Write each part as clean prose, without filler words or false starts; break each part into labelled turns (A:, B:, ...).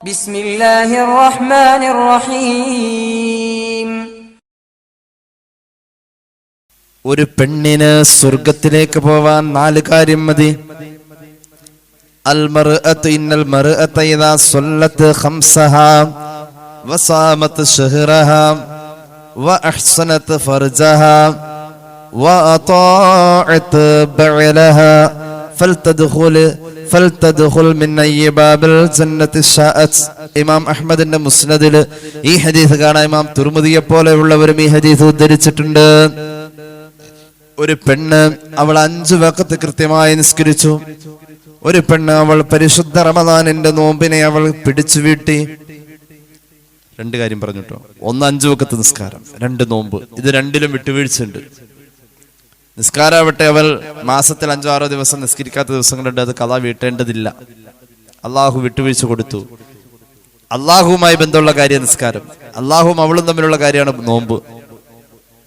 A: ബിസ്മില്ലാഹിർ റഹ്മാനിർ റഹീം.
B: ഒരു പെണ്ണിന് സ്വർഗത്തിലേക്ക് പോവാൻ 4 കാര്യം മതി. അൽ മർഅതു ഇന്നൽ മർഅത ഇദാ സല്ലത്ത് ഖംസഹാ വസാമത് ശഹ്റഹാ വഅഹ്സനത് ഫർജഹാ വഅതാഅത് ബഅലഹാ ഫൽതദ്ഖുൽ മിൻ അയ്യി ബാബിൽ ജന്നത്തി ശാഅത്. ഇമാം അഹ്മദിന്റെ മുസ്നദിൽ ഈ ഹദീസ് കാണാം. ഇമാം തുർമുദിയെ പോലെയുള്ളവരും ഈ ഹദീസ് ഉദ്ധരിച്ചിട്ടുണ്ട്. ഒരു പെണ്ണ് അവൾ 5 വഖത്ത് കൃത്യമായി നിസ്കരിച്ചു. ഒരു പെണ്ണ് അവൾ പരിശുദ്ധ റമദാനിന്റെ നോമ്പിനെ അവൾ പിടിച്ചു വീട്ടി. 2 കാര്യം പറഞ്ഞിട്ടോ. 1 5 വഖത്ത് നിസ്കാരം, 2 നോമ്പ്. ഇത് രണ്ടിലും വിട്ടുവീഴ്ചയുണ്ട്. നിസ്കാരാവട്ടെ, അവൾ മാസത്തിൽ 5 6 ദിവസം നിസ്കരിക്കാത്ത ദിവസങ്ങളുണ്ട്. അത് ഖളാ വീട്ടേണ്ടതില്ല. അള്ളാഹു വിട്ടുവീഴ്ച കൊടുത്തു. അള്ളാഹുവുമായി ബന്ധമുള്ള കാര്യം നിസ്കാരം, അള്ളാഹുവും അവളും തമ്മിലുള്ള കാര്യമാണ് നോമ്പ്.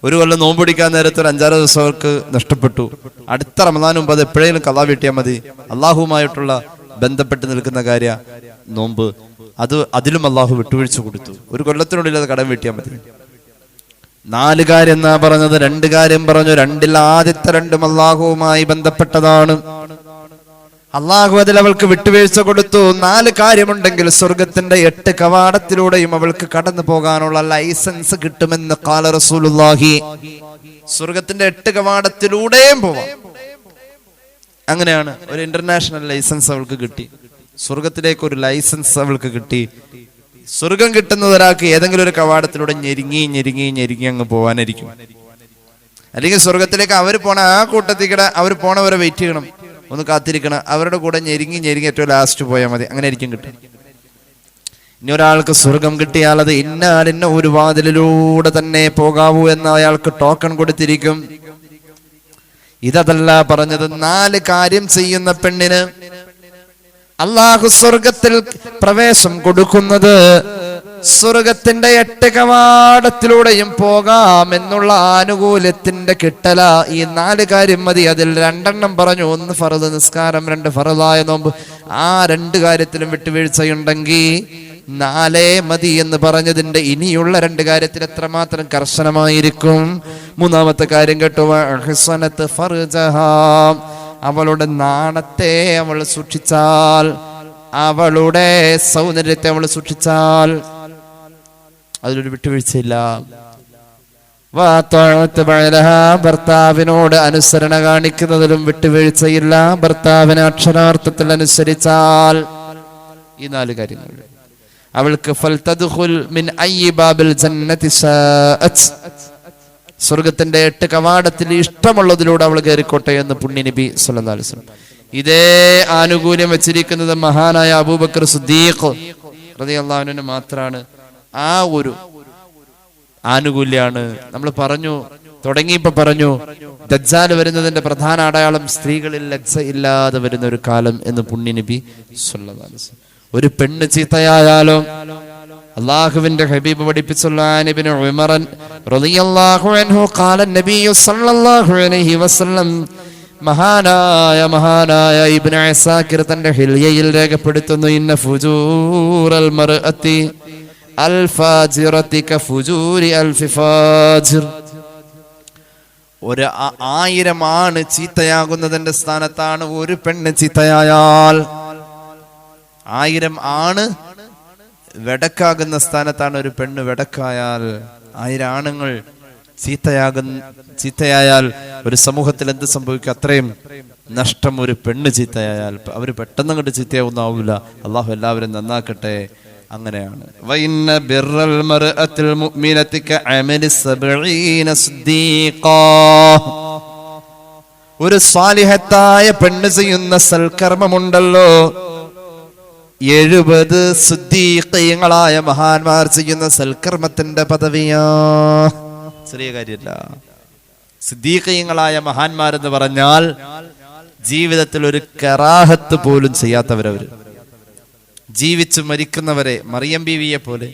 B: ഒരു കൊല്ലം നോമ്പ് പിടിക്കാൻ നേരത്തെ ഒരു 5 6 ദിവസം അവർക്ക് നഷ്ടപ്പെട്ടു. അടുത്ത റമദാന് മുമ്പ് അത് എപ്പോഴേലും ഖളാ വീട്ടിയാൽ മതി. അള്ളാഹുവുമായിട്ടുള്ള ബന്ധപ്പെട്ട് നിൽക്കുന്ന കാര്യ നോമ്പ്. അതിലും അള്ളാഹു വിട്ടുവീഴ്ച കൊടുത്തു. ഒരു കൊല്ലത്തിനുള്ളിൽ അത് കടം വീട്ടിയാൽ മതി. 4 കാര്യം എന്നാ പറഞ്ഞത്. 2 കാര്യം പറഞ്ഞു. 2ൽ ആദ്യത്തെ 2 അള്ളാഹുവുമായി ബന്ധപ്പെട്ടതാണ്. അള്ളാഹു അതിൽ അവൾക്ക് വിട്ടുവീഴ്ച കൊടുത്തു. 4 കാര്യമുണ്ടെങ്കിൽ സ്വർഗത്തിന്റെ 8 കവാടത്തിലൂടെയും അവൾക്ക് കടന്നു പോകാനുള്ള ലൈസൻസ് കിട്ടുമെന്ന് ഖാല റസൂലുള്ളാഹി. സ്വർഗത്തിന്റെ 8 കവാടത്തിലൂടെയും പോവാം. അങ്ങനെയാണ് ഒരു ഇന്റർനാഷണൽ ലൈസൻസ് അവൾക്ക് കിട്ടി. സ്വർഗത്തിലേക്ക് ഒരു ലൈസൻസ് അവൾക്ക് കിട്ടി. സ്വർഗം കിട്ടുന്നത് ഒരാൾക്ക് ഏതെങ്കിലും ഒരു കവാടത്തിലൂടെ ഞെരുങ്ങി അങ്ങ് പോവാനായിരിക്കും. അല്ലെങ്കിൽ സ്വർഗത്തിലേക്ക് അവർ പോണ ആ കൂട്ടത്തിക്കട അവർ പോണവരെ വെയിറ്റ് ചെയ്യണം, ഒന്ന് കാത്തിരിക്കണം. അവരുടെ കൂടെ ഞെരുങ്ങി ഏറ്റവും ലാസ്റ്റ് പോയാൽ മതി. അങ്ങനെ ആയിരിക്കും കിട്ടും. ഇനി ഒരാൾക്ക് സ്വർഗം കിട്ടിയാൽ അത് ഇന്ന ഒരു വാതിലിലൂടെ തന്നെ പോകാവൂ എന്ന് അയാൾക്ക് ടോക്കൺ കൊടുത്തിരിക്കും. ഇതല്ല പറഞ്ഞത്. 4 കാര്യം ചെയ്യുന്ന പെണ്ണിന് അള്ളാഹു സ്വർഗത്തിൽ പ്രവേശം കൊടുക്കുന്നത് സ്വർഗത്തിന്റെ 8 കവാടത്തിലൂടെയും പോകാം എന്നുള്ള ആനുകൂല്യത്തിന്റെ കിട്ടല. ഈ 4 കാര്യം മതി. അതിൽ 2 പറഞ്ഞു. 1 ഫർദ് നിസ്കാരം, 2 ഫർദായ നോമ്പ്. ആ 2 കാര്യത്തിലും വിട്ടുവീഴ്ചയുണ്ടെങ്കിൽ 4 മതി എന്ന് പറഞ്ഞതിന്റെ ഇനിയുള്ള 2 കാര്യത്തിൽ എത്രമാത്രം കർശനമായിരിക്കും. 3ാമത്തെ കാര്യം കേട്ടോ. അഹ്സനത്ത് ഫർജഹാ. അവളുടെ നാണത്തെ അവൾ സൂക്ഷിച്ചാൽ, അവളുടെ സൗന്ദര്യത്തെ അവൾ സൂക്ഷിച്ചാൽ അതിലൊരു വിട്ടുവീഴ്ചയില്ല. ഭർത്താവിനോട് അനുസരണ കാണിക്കുന്നതിലും വിട്ടുവീഴ്ചയില്ല. ഭർത്താവിനെ അക്ഷരാർത്ഥത്തിൽ അനുസരിച്ചാൽ ഈ 4 കാര്യങ്ങൾ അവൾക്ക് ഫൽതദ്ഖുൽ മിൻ അയ്യി ബാബിൽ ജന്നതി ശാഅത്. സ്വർഗത്തിന്റെ 8 കവാടത്തിൽ ഇഷ്ടമുള്ളതിലൂടെ അവൾ കയറിക്കോട്ടെ എന്ന് പുണ്യ നബി സല്ലല്ലാഹു അലൈഹി വസല്ലം. ഇതേ ആനുകൂല്യം വെച്ചിരിക്കുന്നത് മഹാനായ അബൂബക്കർ സിദ്ദീഖ് റളിയല്ലാഹു അൻഹു മാത്രമാണ്. ആ ഒരു ആനുകൂല്യാണ് നമ്മൾ പറഞ്ഞു. തുടങ്ങിയപ്പോ പറഞ്ഞു ദജ്ജാൽ വരുന്നതിന്റെ പ്രധാന അടയാളം സ്ത്രീകളിൽ ലജ്ജ ഇല്ലാതെ വരുന്ന ഒരു കാലം എന്ന് പുണ്യ നബി സല്ലല്ലാഹു അലൈഹി വസല്ലം. ഒരു പെണ്ണ് ചീത്തയായാലോ അല്ലാഹുവിന്റെ ഹബീബ് പഠിപ്പിച്ചുള്ള ഇബ്നു ഉമർ റളിയല്ലാഹു അൻഹു ഖാല നബി സല്ലല്ലാഹു അലൈഹി വസല്ലം. മഹാനായ ഇബ്നു അസാകിർ തന്റെ ഹിൽയയിൽ രേഖപ്പെടുത്തുന്നു. ഇന്ന ഫുജൂറൽ മർഅതി അൽ ഫാജിറതി കഫുജൂരി അൽഫി ഫാജിർ. ഒരു 1000 ആണ് ചീത്തയാകുന്നതിന്റെ സ്ഥാനത്താണ് ഒരു പെണ്ണ് ചീത്തയായാൽ 1000 ആണ് വെടക്കാകുന്ന സ്ഥാനത്താണ് ഒരു പെണ്ണ് വെടക്കായാൽ. 1000 ആണുങ്ങൾ ചീത്തയായാൽ ഒരു സമൂഹത്തിൽ എന്ത് സംഭവിക്കും? അത്രയും നഷ്ടം ഒരു പെണ്ണ് ചീത്തയായാൽ. അവർ പെട്ടെന്ന് കണ്ട് ചീത്തയാവുന്നാവില്ല. അള്ളാഹു എല്ലാവരും നന്നാക്കട്ടെ. അങ്ങനെയാണ്. വഇന്ന ബിർറൽ മർഅത്തിൽ മുഅ്മിനതി കഅമലി 70 സിദ്ദീഖാ. ഒരു സാലിഹത്തായ പെണ്ണ് ചെയ്യുന്ന സൽക്കർമ്മമുണ്ടല്ലോ 70 സിദ്ദീഖീങ്ങളായ മഹാന്മാർ ചെയ്യുന്ന സൽക്കർമ്മത്തിന്റെ പദവിയാ. ചെറിയ കാര്യമല്ല. സിദ്ദീഖീങ്ങളായ മഹാന്മാരെന്ന് പറഞ്ഞാൽ ജീവിതത്തിൽ ഒരു കറാഹത്ത് പോലും ചെയ്യാത്തവരവര്, ജീവിച്ചു മരിക്കുന്നവരെ മറിയം ബീവിയെ പോലെ,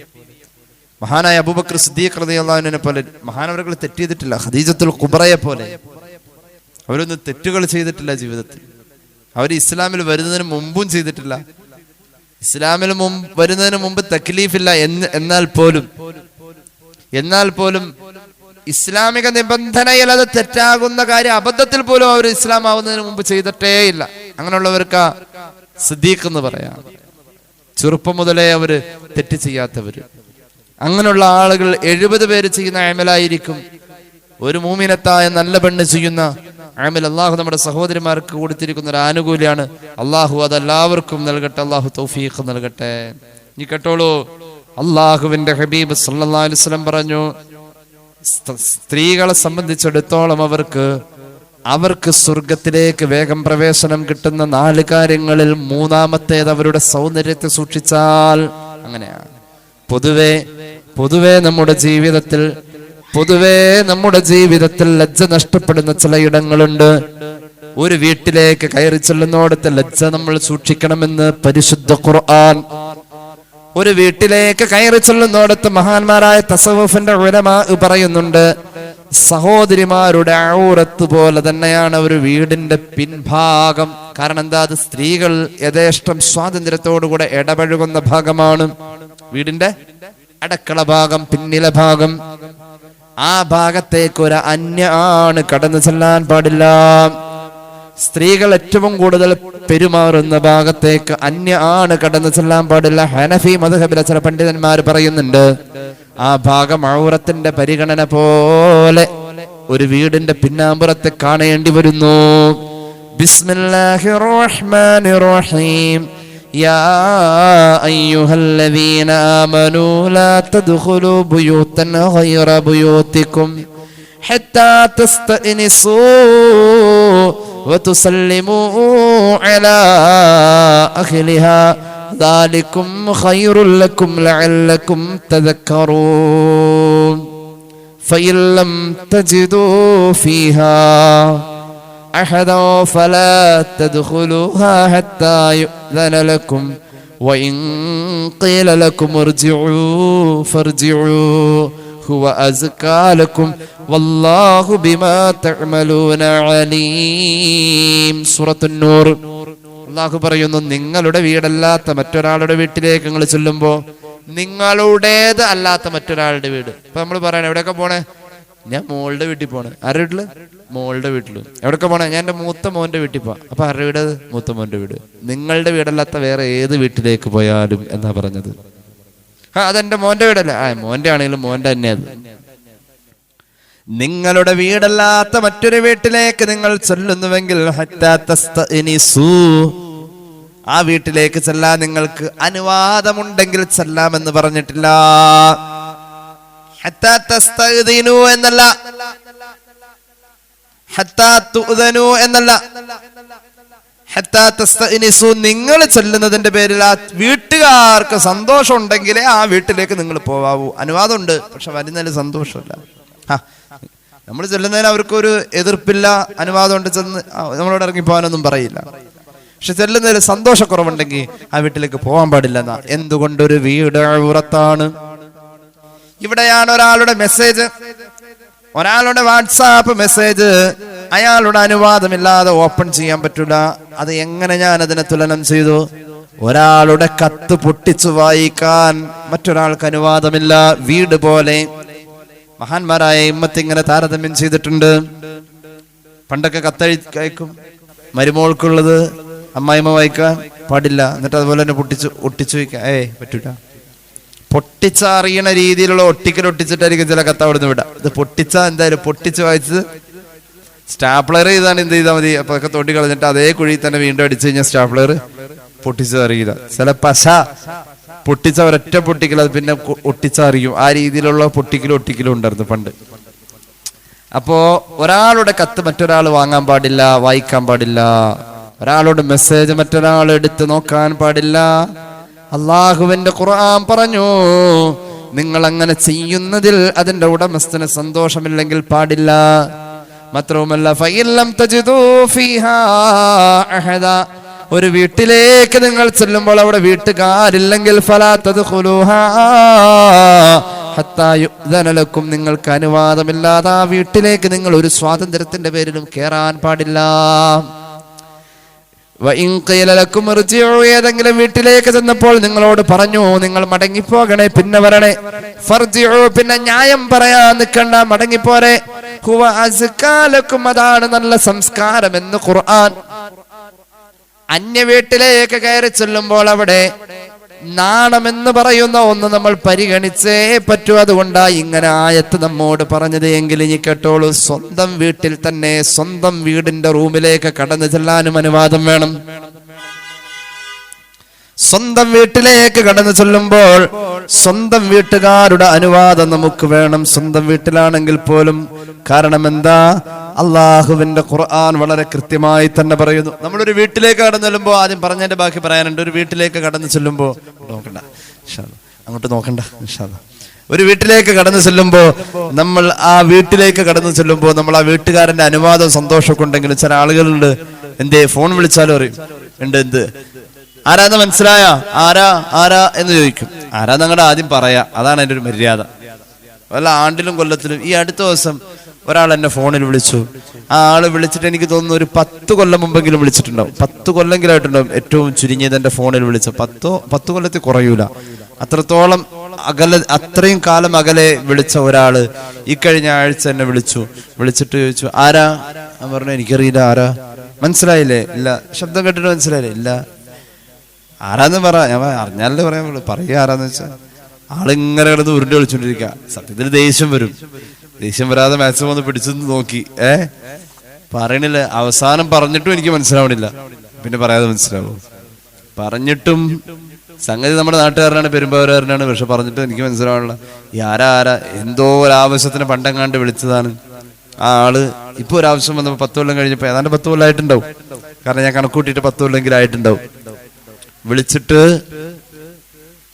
B: മഹാനായ അബൂബക്കർ സിദ്ദീഖ് റളിയല്ലാഹു അൻഹുവിനെ പോലെ മഹാനവറുകൾ തെറ്റ് ചെയ്തിട്ടില്ല. ഖദീജത്തുൽ കുബ്രയെ പോലെ അവരൊന്നും തെറ്റുകൾ ചെയ്തിട്ടില്ല ജീവിതത്തിൽ. അവർ ഇസ്ലാമിൽ വരുന്നതിന് മുമ്പും ചെയ്തിട്ടില്ല, ഇസ്ലാമിൽ വരുന്നതിന് മുമ്പ് തക്ലീഫില്ല എന്നാൽ പോലും ഇസ്ലാമിക നിബന്ധനയിൽ അത് തെറ്റാകുന്ന കാര്യം അബദ്ധത്തിൽ പോലും അവർ ഇസ്ലാം ആവുന്നതിന് മുമ്പ് ചെയ്തിട്ടേ ഇല്ല. അങ്ങനെയുള്ളവർക്ക് സിദ്ദീഖ് എന്ന് പറയാം. ചെറുപ്പം മുതലേ അവര് തെറ്റ് ചെയ്യാത്തവര്. അങ്ങനെയുള്ള ആളുകൾ 70 പേര് ചെയ്യുന്ന അമലായിരിക്കും ഒരു മൂമിനത്തായ നല്ല പെണ്ണ് ചെയ്യുന്ന അമൽ. അള്ളാഹു നമ്മുടെ സഹോദരിമാർക്ക് കൊടുത്തിരിക്കുന്ന ഒരു ആനുകൂല്യമാണ്. അള്ളാഹു അതെല്ലാവർക്കും നൽകട്ടെ. അള്ളാഹു തൗഫീഖ് നൽകട്ടെ. നീ കേട്ടോളൂ, അള്ളാഹുവിന്റെ ഹബീബ് സല്ലല്ലാഹു അലൈഹി വസല്ലം പറഞ്ഞു, സ്ത്രീകളെ സംബന്ധിച്ചിടത്തോളം അവർക്ക് സ്വർഗത്തിലേക്ക് വേഗം പ്രവേശനം കിട്ടുന്ന 4 കാര്യങ്ങളിൽ മൂന്നാമത്തേത് അവരുടെ സൗന്ദര്യത്തെ സൂക്ഷിച്ചാൽ. അങ്ങനെയാണ് പൊതുവെ നമ്മുടെ ജീവിതത്തിൽ ലജ്ജ നഷ്ടപ്പെടുന്ന ചില ഇടങ്ങളുണ്ട്. ഒരു വീട്ടിലേക്ക് കയറി ചെല്ലുന്നോടത്ത് ലജ്ജ നമ്മൾ സൂക്ഷിക്കണമെന്ന് പരിശുദ്ധ ഖുർആൻ. ഒരു വീട്ടിലേക്ക് കയറി ചെല്ലുന്നോടത്ത് മഹാന്മാരായ തസവ്വുഫിന്റെ ഉലമാ പറയുന്നുണ്ട്, സഹോദരിമാരുടെ ഔറത്ത് പോലെ തന്നെയാണ് ഒരു വീടിന്റെ പിൻഭാഗം. കാരണം എന്താ? അത് സ്ത്രീകൾ യഥേഷ്ടം സ്വാതന്ത്ര്യത്തോടുകൂടെ ഇടപഴകുന്ന ഭാഗമാണ്. വീടിന്റെ അടുക്കള ഭാഗം, പിന്നിലെ ഭാഗം. ആ ഭാഗത്തേക്ക് ഒരു അന്യ ആണ് കടന്നു ചെല്ലാൻ പാടില്ല. സ്ത്രീകൾ ഏറ്റവും കൂടുതൽ പെരുമാറുന്ന ഭാഗത്തേക്ക് അന്യ ആണ് കടന്നു ചെല്ലാൻ പാടില്ല. ഹനഫി മദ്ഹബിലെ ചില പണ്ഡിതന്മാർ പറയുന്നുണ്ട്, ആ ഭാഗം ഔറത്തിന്റെ പരിഗണന പോലെ ഒരു വീടിന്റെ പിന്നാമ്പുറത്തെ കാണേണ്ടി വരുന്നു. ബിസ്മില്ലാഹിർ റഹ്മാനിർ റഹീം. യാ അയ്യുഹല്ലദീന ആമനൂ ലാ തദ്ഖുലൂ ബുയൂതൻ ഗൈറ ബുയൂതികും ഹത്താ തസ്തഅനിസൂ വതുസല്ലിമൂ അലാ അഹ്ലിഹാ ذلكم خير لكم لعلكم تذكرون فإن لم تجدوا فيها أحدا فلا تدخلوها حتى يؤذن لكم وإن قيل لكم ارجعوا فارجعوا هو أزكى لكم والله بما تعملون عليم. سورة النور. അല്ലാഹു പറയുന്നു, നിങ്ങളുടെ വീടല്ലാത്ത മറ്റൊരാളുടെ വീട്ടിലേക്ക് നിങ്ങൾ ചെല്ലുമ്പോ, നിങ്ങളുടേത് അല്ലാത്ത മറ്റൊരാളുടെ വീട്. ഇപ്പൊ നമ്മൾ പറയണ എവിടെയൊക്കെ പോണേ? ഞാൻ മോളുടെ വീട്ടിൽ പോണേ. ആരുടെ വീട്ടില്? മോളുടെ വീട്ടില്. എവിടെയൊക്കെ പോണേ? ഞാൻ എന്റെ മൂത്ത മോന്റെ വീട്ടിൽ പോവാ. അപ്പൊ ആരുടെ വീട്? മൂത്ത മോന്റെ വീട്. നിങ്ങളുടെ വീടല്ലാത്ത വേറെ ഏത് വീട്ടിലേക്ക് പോയാലും എന്നാ പറഞ്ഞത്. അതെന്റെ മോന്റെ വീടല്ല. മോന്റെ ആണെങ്കിലും മോന്റെ തന്നെ അത്. നിങ്ങളുടെ വീടല്ലാത്ത മറ്റൊരു വീട്ടിലേക്ക് നിങ്ങൾ ചെല്ലുന്നുവെങ്കിൽ ആ വീട്ടിലേക്ക് ചെല്ലാൻ നിങ്ങൾക്ക് അനുവാദമുണ്ടെങ്കിൽ ചെല്ലാമെന്ന് പറഞ്ഞിട്ടില്ല. എന്നല്ല, നിങ്ങൾ ചെല്ലുന്നതിന്റെ പേരിൽ ആ വീട്ടുകാർക്ക് സന്തോഷം ഉണ്ടെങ്കിലേ ആ വീട്ടിലേക്ക് നിങ്ങൾ പോവാവൂ. അനുവാദമുണ്ട്, പക്ഷെ വരുന്നതിൽ സന്തോഷമില്ല. നമ്മൾ ചെല്ലുന്നതിന് അവർക്കൊരു എതിർപ്പില്ല, അനുവാദമുണ്ട്, ചെന്ന് നമ്മളോട് ഇറങ്ങി പോകാനൊന്നും പറയില്ല. പക്ഷെ ചെല്ലുന്നതിൽ സന്തോഷക്കുറവുണ്ടെങ്കിൽ ആ വീട്ടിലേക്ക് പോകാൻ പാടില്ല എന്നാ. എന്തുകൊണ്ടൊരു വീട് ഔറത്താണ്. ഇവിടെയാണ് ഒരാളുടെ മെസ്സേജ്, ഒരാളുടെ വാട്സാപ്പ് മെസ്സേജ് അയാളുടെ അനുവാദമില്ലാതെ ഓപ്പൺ ചെയ്യാൻ പറ്റൂല. അത് എങ്ങനെ ഞാൻ അതിനെ തുലനം ചെയ്തു? ഒരാളുടെ കത്ത് പൊട്ടിച്ചു വായിക്കാൻ മറ്റൊരാൾക്ക് അനുവാദമില്ല. വീട് പോലെ മഹാന്മാരായ ഇമ്മത്ത് ഇങ്ങനെ താരതമ്യം ചെയ്തിട്ടുണ്ട്. പണ്ടൊക്കെ കത്തയക്കും, മരുമോൾക്കുള്ളത് അമ്മായിമ്മ വായിക്കാൻ പാടില്ല, എന്നിട്ട് അതുപോലെ തന്നെ ഒട്ടിച്ചു വയ്ക്കാൻ പറ്റൂല. പൊട്ടിച്ചറിയണ രീതിയിലുള്ള ഒട്ടിക്കൽ ഒട്ടിച്ചിട്ടായിരിക്കും ചില കത്ത് അവിടുന്ന് വിടാം. ഇത് പൊട്ടിച്ച എന്തായാലും പൊട്ടിച്ച് വായിച്ചത് സ്റ്റാപ്ലർ ചെയ്താണ് എന്ത് ചെയ്താൽ മതി. അപ്പൊ ഒക്കെ തൊട്ടി കളഞ്ഞിട്ട് അതേ കുഴി തന്നെ വീണ്ടും അടിച്ചു കഴിഞ്ഞാൽ സ്റ്റാപ്ലർ പൊട്ടിച്ചറിയില്ല. ചില പശ പൊട്ടിച്ച ഒരൊറ്റ പൊട്ടിക്കൽ അത് പിന്നെ ഒട്ടിച്ചറിയും. ആ രീതിയിലുള്ള ഒട്ടിക്കലും ഉണ്ടായിരുന്നു പണ്ട്. അപ്പോ ഒരാളുടെ കത്ത് മറ്റൊരാൾ വാങ്ങാൻ പാടില്ല, വായിക്കാൻ പാടില്ല. ഒരാളുടെ മെസ്സേജ് മറ്റൊരാൾ എടുത്ത് നോക്കാൻ പാടില്ല. അള്ളാഹുവിന്റെ ഖുർആൻ പറഞ്ഞു, നിങ്ങൾ അങ്ങനെ ചെയ്യുന്നതിൽ അതിന്റെ ഉടമസ്ഥന് സന്തോഷമില്ലെങ്കിൽ പാടില്ല. മാത്രവുമല്ല, ഫഇല്ലം തജിദൂ ഫീഹാ അഹദാ, ഒരു വീട്ടിലേക്ക് നിങ്ങൾ ചെല്ലുമ്പോൾ അവിടെ വീട്ടുകാരില്ലെങ്കിൽ ഫലാ തദ്ഖുലൂഹാ ഹത്താ യുഅ്ദന ലക്കും, നിങ്ങൾക്ക് അനുവാദമില്ലാതെ ആ വീട്ടിലേക്ക് നിങ്ങൾ ഒരു സ്വാതന്ത്ര്യത്തിന്റെ പേരിലും കയറാൻ പാടില്ല. ഏതെങ്കിലും വീട്ടിലേക്ക് ചെന്നപ്പോൾ നിങ്ങളോട് പറഞ്ഞു നിങ്ങൾ മടങ്ങിപ്പോകണേ, പിന്നെ വരണേ. ഫർജിഉ, പിന്നെ ന്യായം പറയാൻ നിൽക്കണ്ട, മടങ്ങിപ്പോരെ. ഹുവ അസ്കാ ലക്കും, അതാണ് നല്ല സംസ്കാരം എന്ന് ഖുർആൻ. അന്യ വീട്ടിലേക്ക് കയറി ചെല്ലുമ്പോൾ അവിടെ നാണമെന്ന് പറയുന്ന ഒന്ന് നമ്മൾ പരിഗണിച്ചേ പറ്റൂ. അതുകൊണ്ടാണ് ഇങ്ങനെ ആയത്ത് നമ്മോട് പറഞ്ഞത്. എങ്കിൽ ഇനി കേട്ടോളൂ, സ്വന്തം വീട്ടിൽ തന്നെ സ്വന്തം വീടിന്റെ റൂമിലേക്ക് കടന്നു ചെല്ലാനും അനുവാദം വേണം. സ്വന്തം വീട്ടിലേക്ക് കടന്നു ചെല്ലുമ്പോൾ സ്വന്തം വീട്ടുകാരുടെ അനുവാദം നമുക്ക് വേണം, സ്വന്തം വീട്ടിലാണെങ്കിൽ പോലും. കാരണം എന്താ? അള്ളാഹുവിന്റെ ഖുർആൻ വളരെ കൃത്യമായി തന്നെ പറയുന്നു. നമ്മളൊരു വീട്ടിലേക്ക് കടന്നു ചെല്ലുമ്പോൾ, ആദ്യം പറഞ്ഞതിന്റെ ബാക്കി പറയാനുണ്ട്. ഒരു വീട്ടിലേക്ക് കടന്നു ചെല്ലുമ്പോൾ നോക്കണ്ട, അങ്ങോട്ട് നോക്കണ്ട, ഒരു വീട്ടിലേക്ക് കടന്നു ചെല്ലുമ്പോൾ നമ്മൾ ആ വീട്ടിലേക്ക് കടന്നു ചെല്ലുമ്പോൾ നമ്മൾ ആ വീട്ടുകാരന്റെ അനുവാദം സന്തോഷമൊക്കെ ഉണ്ടെങ്കിലും ചില ആളുകളുണ്ട്, എന്തേ ഫോൺ വിളിച്ചാലും അറിയും ഉണ്ട്, എന്ത് ആരാന്ന് മനസ്സിലായ, ആരാ എന്ന് ചോദിക്കും. ആരാ നിങ്ങളുടെ ആദ്യം പറയാ, അതാണ് എൻ്റെ ഒരു മര്യാദ. വല്ല ആണ്ടിലും കൊല്ലത്തിലും. ഈ അടുത്ത ദിവസം ഒരാൾ എന്നെ ഫോണിൽ വിളിച്ചു. ആ ആള് വിളിച്ചിട്ട് എനിക്ക് തോന്നുന്നു ഒരു 10 കൊല്ലം മുമ്പെങ്കിലും വിളിച്ചിട്ടുണ്ടാവും, 10 കൊല്ലെങ്കിലായിട്ടുണ്ടാവും ഏറ്റവും ചുരുങ്ങിയത് എൻ്റെ ഫോണിൽ വിളിച്ച. 10 കൊല്ലത്തിൽ കുറയൂല, അത്രത്തോളം അകലെ, അത്രയും കാലം അകലെ വിളിച്ച ഒരാള് ഈ കഴിഞ്ഞ ആഴ്ച എന്നെ വിളിച്ചിട്ട് ചോദിച്ചു, ആരാ? ഞാൻ പറഞ്ഞു, എനിക്കറിയില്ല. ആരാ? മനസ്സിലായില്ലേ? ഇല്ല. ശബ്ദം കേട്ടിട്ട് മനസ്സിലായില്ലേ? ഇല്ല. ആരാന്ന് പറ. ഞാൻ അറിഞ്ഞാലേ പറയാൻ പറയുക ആരാന്ന് വെച്ചാൽ. ആളിങ്ങനെ കിടന്ന് ഉരുണ്ട് വിളിച്ചോണ്ടിരിക്കുക. സത്യത്തിൽ ദേഷ്യം വരും. ദേഷ്യം വരാതെ മാക്സിമം ഒന്ന് പിടിച്ചൊന്ന് നോക്കി, പറയണില്ല. അവസാനം പറഞ്ഞിട്ടും എനിക്ക് മനസ്സിലാവണില്ല, പിന്നെ പറയാതെ മനസ്സിലാവും. പറഞ്ഞിട്ടും സംഗതി നമ്മുടെ നാട്ടുകാരനാണ്, പെരുമ്പാവൂരുകാരനാണ്, പക്ഷെ പറഞ്ഞിട്ടും എനിക്ക് മനസ്സിലാവണില്ല. ഈ ആരാ എന്തോ ഒരാവശ്യത്തിന് പണ്ടെങ്ങാണ്ട് വിളിച്ചതാണ്. ആ ആള് ഇപ്പൊ ഒരാവശ്യം വന്നപ്പോ 10 കൊല്ലം കഴിഞ്ഞപ്പോ, ഏതാണ്ട് 10 കൊല്ലമായിട്ടുണ്ടാവും, കാരണം ഞാൻ കണക്കൂട്ടിയിട്ട് 10 കൊല്ലെങ്കിലും ആയിട്ടുണ്ടാവും. വിളിച്ചിട്ട്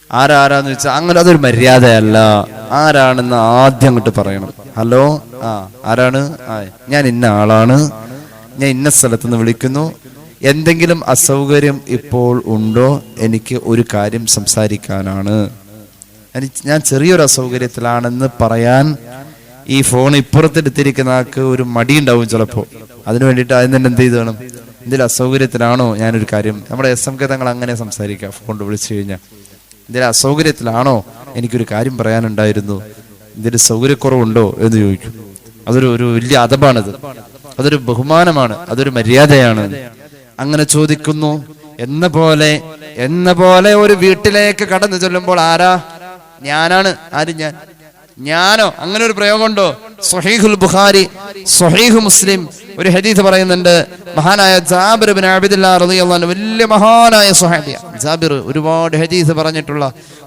B: ആരാന്ന് വെച്ചാൽ അങ്ങനെ അതൊരു മര്യാദയല്ല. ആരാണെന്ന് ആദ്യം അങ്ങോട്ട് പറയണം. ഹലോ, ആരാണ്? ഞാൻ ഇന്ന ആളാണ്, ഞാൻ ഇന്ന സ്ഥലത്തുനിന്ന് വിളിക്കുന്നു, എന്തെങ്കിലും അസൗകര്യം ഇപ്പോൾ ഉണ്ടോ? എനിക്ക് ഒരു കാര്യം സംസാരിക്കാനാണ്, ഞാൻ ചെറിയൊരു അസൗകര്യത്തിലാണെന്ന് പറയാൻ ഈ ഫോൺ ഇപ്പുറത്തെടുത്തിരിക്കുന്ന ആൾക്ക് ഒരു മടിയുണ്ടാവും ചിലപ്പോൾ. അതിനു വേണ്ടിയിട്ട് അതിന് തന്നെ എന്ത് ചെയ്ത് വേണം, എന്തെങ്കിലും അസൗകര്യത്തിലാണോ ഞാനൊരു കാര്യം, നമ്മുടെ SMK തങ്ങൾ അങ്ങനെ സംസാരിക്കാം ഫോൺ വിളിച്ചു കഴിഞ്ഞാൽ. എന്തെങ്കിലും അസൗകര്യത്തിലാണോ, എനിക്കൊരു കാര്യം പറയാനുണ്ടായിരുന്നു, എന്തെങ്കിലും സൗകര്യക്കുറവുണ്ടോ എന്ന് ചോദിക്കും. അതൊരു വലിയ അദബാണത്, അതൊരു ബഹുമാനമാണ്, അതൊരു മര്യാദയാണ്. അങ്ങനെ ചോദിക്കുന്നു. എന്ന പോലെ ഒരു വീട്ടിലേക്ക് കടന്നു ചെല്ലുമ്പോൾ ആരാ? ഞാനാണ്. ആര്? ഞാനോ? അങ്ങനെ ഒരു പ്രയോഗമുണ്ടോ? സ്വഹീഹുൽ ബുഖാരി, സ്വഹീഹ് മുസ്ലിം ഒരു ഹദീസ് പറയുന്നുണ്ട്. മഹാനായ ജാബിർ ഇബ്നു അബ്ദുല്ലാ റളിയല്ലാഹു അൻഹു, വലിയ മഹാനായ സ്വഹാബിയ ജാബിർ, ഒരുപാട് ഹദീസ് പറഞ്ഞിട്ടുള്ള,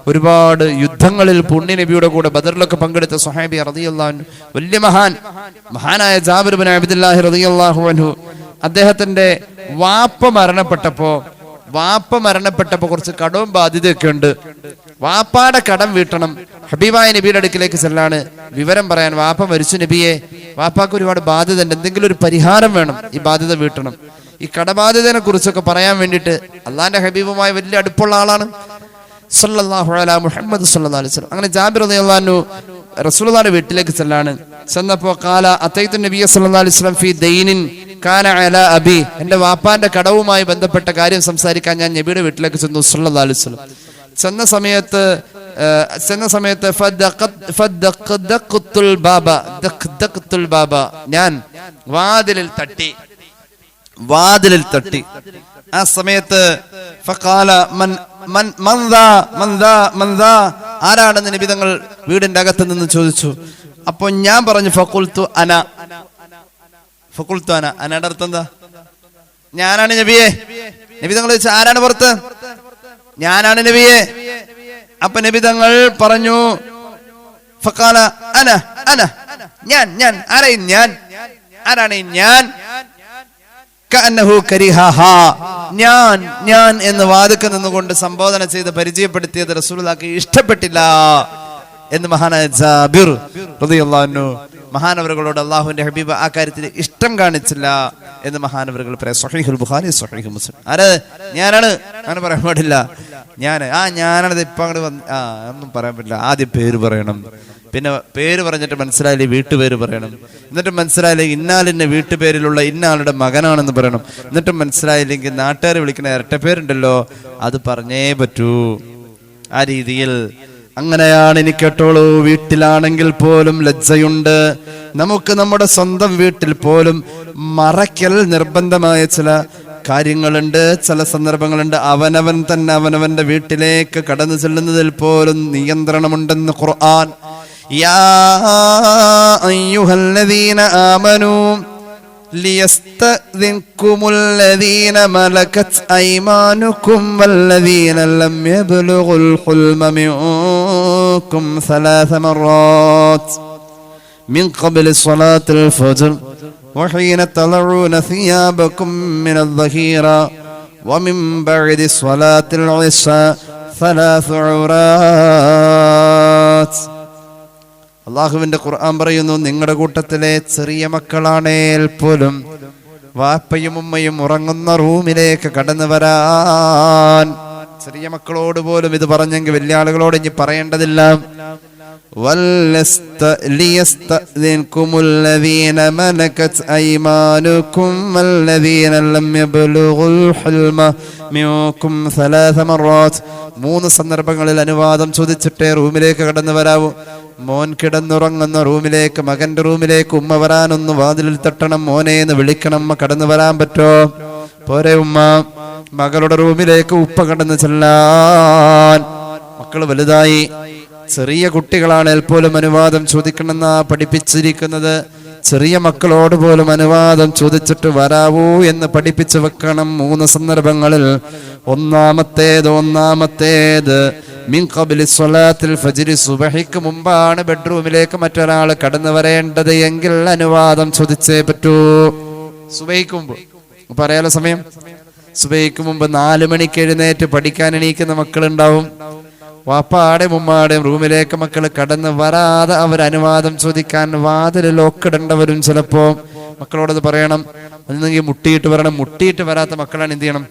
B: ഒരുപാട് യുദ്ധങ്ങളിൽ പുണ്യ നബിയുടെ കൂടെ ബദറിലൊക്കെ പങ്കെടുത്ത സ്വഹാബിയ റളിയല്ലാഹു അൻഹു, വലിയ മഹാനായ ജാബിർ ഇബ്നു അബ്ദുല്ലാഹി റളിയല്ലാഹു അൻഹു, അദ്ദേഹത്തിന്റെ വാപ്പ മരണപ്പെട്ടപ്പോ കുറച്ച് കടവും ബാധ്യതയൊക്കെ ഉണ്ട്. വാപ്പാടെ കടം വീട്ടണം. ഹബീബായ നബിയുടെ അടുക്കിലേക്ക് ചെല്ലാണ് വിവരം പറയാൻ. വാപ്പ മരിച്ചു നബിയെ, വാപ്പാക്ക് ഒരുപാട് ബാധ്യത ഉണ്ട്, എന്തെങ്കിലും ഒരു പരിഹാരം വേണം, ഈ ബാധ്യത വീട്ടണം. ഈ കടബാധ്യതയെ കുറിച്ചൊക്കെ പറയാൻ വേണ്ടിയിട്ട് അള്ളാന്റെ ഹബീബുമായി വലിയ അടുപ്പുള്ള ആളാണ് സല്ലല്ലാഹു അലാ മുഹമ്മദ് സല്ലല്ലാഹു അലൈഹി വസല്ലം. അങ്ങനെ ജാബിർ റളിയല്ലാഹു അൻഹു റസൂലുള്ളാഹിയുടെ വീട്ടിലേക്ക് ചെല്ലാണ്. ചെന്നപ്പോ ഖാല അതൈതു നബിയ സല്ലല്ലാഹു അലൈഹി വസല്ലം ഫീ ദൈനിൻ കാന അലാ അബി, എന്റെ വാപ്പാന്റെ കടവുമായി ബന്ധപ്പെട്ട കാര്യം സംസാരിക്കാൻ ഞാൻ നബിയുടെ വീട്ടിലേക്ക് ചെന്നു സല്ലല്ലാഹു അലൈഹി വസല്ലം. ചെന്ന സമയത്ത് ഞാൻ വാതിലിൽ തട്ടി. ആ സമയത്ത് ആരാണെന്ന് നബി തങ്ങൾ വീടിന്റെ അകത്ത് നിന്ന് ചോദിച്ചു. അപ്പൊ ഞാൻ പറഞ്ഞു ഫഖുൽതു അന. അനയുടെ അർത്ഥം എന്താ? ഞാനാണ് നബിയെ. നബി തങ്ങൾ ചോദിച്ചു ആരാണ് പുറത്ത്? ഞാനാണ് നബിയെ. അപ്പൊ നബി തങ്ങൾ പറഞ്ഞു ഫഖാല അന ഞാൻ. ആരാണ് ഞാൻ? കഅന്നഹു കരിഹഹാ, ഞാൻ എന്ന് വാതിൽക്കൽ നിന്നുകൊണ്ട് സംബോധന ചെയ്ത് പരിചയപ്പെടുത്തിയത് റസൂലുള്ളാഹിക്ക് ഇഷ്ടപ്പെട്ടില്ല എന്ന് മഹാനായ ജാബിർ റളിയല്ലാഹു അൻഹു മഹാനവറുകളോട് അള്ളാഹുവിന്റെ ഹബീബ് ആ കാര്യത്തിൽ ഇഷ്ടം കാണിച്ചില്ല എന്ന് മഹാനവറുകൾ പറയാം. സ്വഹീഹുൽ ബുഖാരി സ്വഹീഹ് മുസ്ലിം. ആര്? ഞാനാണ്. അങ്ങനെ പറയാൻ പാടില്ല. ഞാനാണത് ഇപ്പൊ അങ്ങോട്ട് ഒന്നും പറയാൻ പറ്റില്ല. ആദ്യം പേര് പറയണം, പിന്നെ പേര് പറഞ്ഞിട്ട് മനസ്സിലായില്ലേ വീട്ടുപേര് പറയണം, എന്നിട്ട് മനസ്സിലായില്ലേ ഇന്നാലിന്റെ വീട്ടുപേരിലുള്ള ഇന്നാളുടെ മകനാണെന്ന് പറയണം, എന്നിട്ട് മനസ്സിലായില്ലെങ്കിൽ നാട്ടുകാർ വിളിക്കുന്ന ഇരട്ടപ്പേരുണ്ടല്ലോ അത് പറഞ്ഞേ പറ്റൂ. ആ രീതിയിൽ അങ്ങനെയാണ്. ഇനി കേട്ടോളൂ, വീട്ടിലാണെങ്കിൽ പോലും ലജ്ജയുണ്ട്. നമുക്ക് നമ്മുടെ സ്വന്തം വീട്ടിൽ പോലും മറയ്ക്കൽ നിർബന്ധമായ ചില കാര്യങ്ങളുണ്ട്, ചില സന്ദർഭങ്ങളുണ്ട്. അവനവൻ തന്നെ അവനവന്റെ വീട്ടിലേക്ക് കടന്നു ചെല്ലുന്നതിൽ പോലും നിയന്ത്രണമുണ്ടെന്ന് ഖുർആൻ. യാ അയ്യുഹല്ലദീന ആമനൂ ലിയസ്തദിൻകുമുല്ലദീന മലകത് അയ്മാനുകും വല്ലദീന ലം യബ്ലുഗുൽ ഹുൽമ മിൻകും സലാസ മറാത്ത് മിൻ ഖബ്ലി സ്വലാത്തിൽ ഫജ്ർ വഹീന തളഊന സിയാബകും മിനൽ ദഹീറ വമിൻ ബഅദി സ്വലാത്തിൽ ഇശാ സലാസ ഉറാത്ത്. അള്ളാഹുവിന്റെ ഖുർആൻ പറയുന്നു, നിങ്ങളുടെ കൂട്ടത്തിലെ ചെറിയ മക്കളാണേൽ പോലും വാപ്പയും ഉമ്മയും ഉറങ്ങുന്ന റൂമിലേക്ക് കടന്നു വരാൻ. ചെറിയ മക്കളോട് പോലും ഇത് പറഞ്ഞെങ്കിൽ വലിയ ആളുകളോട് ഇനി പറയേണ്ടതില്ല. ലിയസ്തഅ്ദിൻകുമുല്ലദീന മലകത് അയ്മാനുകും വല്ലദീന ലം യബ്ലുഗുൽ ഹുൽമ മിൻകും സലാസ മറാത്ത്. 3 സന്ദർഭങ്ങളിൽ അനുവാദം ചോദിച്ചിട്ടേ റൂമിലേക്ക് കടന്നു വരാവൂ. മോൻ കിടന്നുറങ്ങുന്ന റൂമിലേക്ക്, മകന്റെ റൂമിലേക്ക് ഉമ്മ വരാനൊന്ന് വാതിലിൽ തട്ടണം, മോനേന്ന് വിളിക്കണം. ഉമ്മ കടന്നു വരാൻ പറ്റോ? പോരെ ഉമ്മ. മകളുടെ റൂമിലേക്ക് ഉപ്പ കടന്നു ചെല്ലാൻ. മക്കള് വലുതായി, ചെറിയ കുട്ടികളാണെങ്കിൽ പോലും അനുവാദം ചോദിക്കണമെന്നാ പഠിപ്പിച്ചിരിക്കുന്നത്. ചെറിയ മക്കളോട് പോലും അനുവാദം ചോദിച്ചിട്ട് വരാവൂ എന്ന് പഠിപ്പിച്ചു വെക്കണം 3 സന്ദർഭങ്ങളിൽ. ഒന്നാമത്തേത് മിൻ ഖബ്ലി സ്വലാത്തിൽ ഫജ്രി, സുബഹിക്ക് മുമ്പാണ് ബെഡ്റൂമിലേക്ക് മറ്റൊരാൾ കടന്നു വരേണ്ടത് എങ്കിൽ അനുവാദം ചോദിച്ചേ പറ്റൂ. സുബഹിക്ക് മുമ്പ് പറയാലോ സമയം. സുബഹിക്ക് മുമ്പ് 4 മണിക്ക് എഴുന്നേറ്റ് പഠിക്കാൻ എണീക്കുന്ന മക്കളുണ്ടാവും. വാപ്പാടെയും ഉമ്മാടെയും റൂമിലേക്ക് മക്കൾ കടന്നു വരാതെ അവർ അനുവാദം ചോദിക്കാൻ വാതിൽ ലോക്കിടേണ്ടവരും ചിലപ്പോ. മക്കളോടത് പറയണം. അന്നെങ്കിൽ മുട്ടിയിട്ട് വരണം. മുട്ടിയിട്ട് വരാത്ത മക്കളാണ് എന്ത് ചെയ്യണം?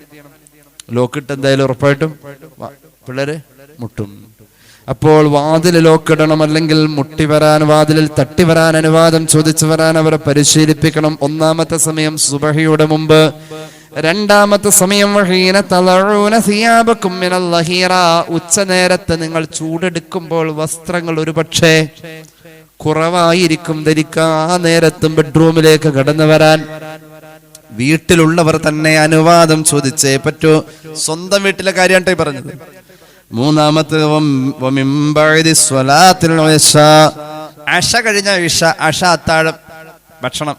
B: ലോക്കിട്ട് എന്തായാലും ഉറപ്പായിട്ടും പിള്ളേര് മുട്ടും. അപ്പോൾ വാതിൽ ലോക്കിടണം, അല്ലെങ്കിൽ മുട്ടി വരാൻ, വാതിലിൽ തട്ടി വരാൻ അനുവാദം ചോദിച്ചു വരാൻ അവരെ പരിശീലിപ്പിക്കണം. ഒന്നാമത്തെ സമയം സുബഹിയുടെ മുമ്പ്. രണ്ടാമത്തെ സമയം വഹീന തളഊന സിയാബകും മിനൽ ദഹീറ, ഉച്ചനേരത്ത് നിങ്ങൾ ചൂടെടുക്കുമ്പോൾ വസ്ത്രങ്ങൾ ഒരുപക്ഷെ കുറവായിരിക്കും ധരിക്കുക. ആ നേരത്തും ബെഡ്റൂമിലേക്ക് കടന്നു വരാൻ വീട്ടിലുള്ളവർ തന്നെ അനുവാദം ചോദിച്ചേ പറ്റൂ. സ്വന്തം വീട്ടിലെ കാര്യമാണ് പറഞ്ഞത്. മൂന്നാമത്തെ അഷ കഴിഞ്ഞ ഇഷ, അഷ അത്താഴം ഭക്ഷണം,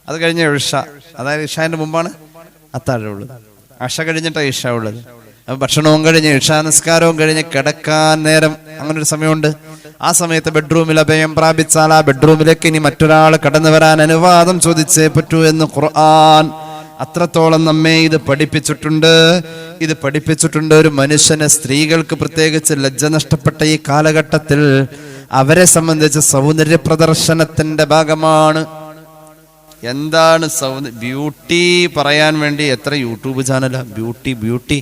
B: അത് കഴിഞ്ഞ ഇഷ, അതായത് ഇഷാന്റെ മുമ്പാണ് അത്താഴമുള്ളത്. അഷ കഴിഞ്ഞിട്ടാണ് ഇഷ ഉള്ളത്. അപ്പൊ ഭക്ഷണവും കഴിഞ്ഞ് ഇഷാ നിസ്കാരവും കഴിഞ്ഞ് കിടക്കാൻ നേരം അങ്ങനെ ഒരു സമയമുണ്ട്. ആ സമയത്ത് ബെഡ്റൂമിൽ അഭയം പ്രാപിച്ചാൽ ആ ബെഡ്റൂമിലേക്ക് ഇനി മറ്റൊരാൾ കടന്നു വരാൻ അനുവാദം ചോദിച്ചേ പറ്റൂ എന്ന് ഖുർആൻ അത്രത്തോളം നമ്മെ ഇത് പഠിപ്പിച്ചിട്ടുണ്ട്. ഒരു മനുഷ്യന്, സ്ത്രീകൾക്ക് പ്രത്യേകിച്ച് ലജ്ജ നഷ്ടപ്പെട്ട ഈ കാലഘട്ടത്തിൽ അവരെ സംബന്ധിച്ച് സൗന്ദര്യ പ്രദർശനത്തിന്റെ ഭാഗമാണ്. എന്താണ് ബ്യൂട്ടി പറയാൻ വേണ്ടി എത്ര യൂട്യൂബ് ചാനലാ. ബ്യൂട്ടി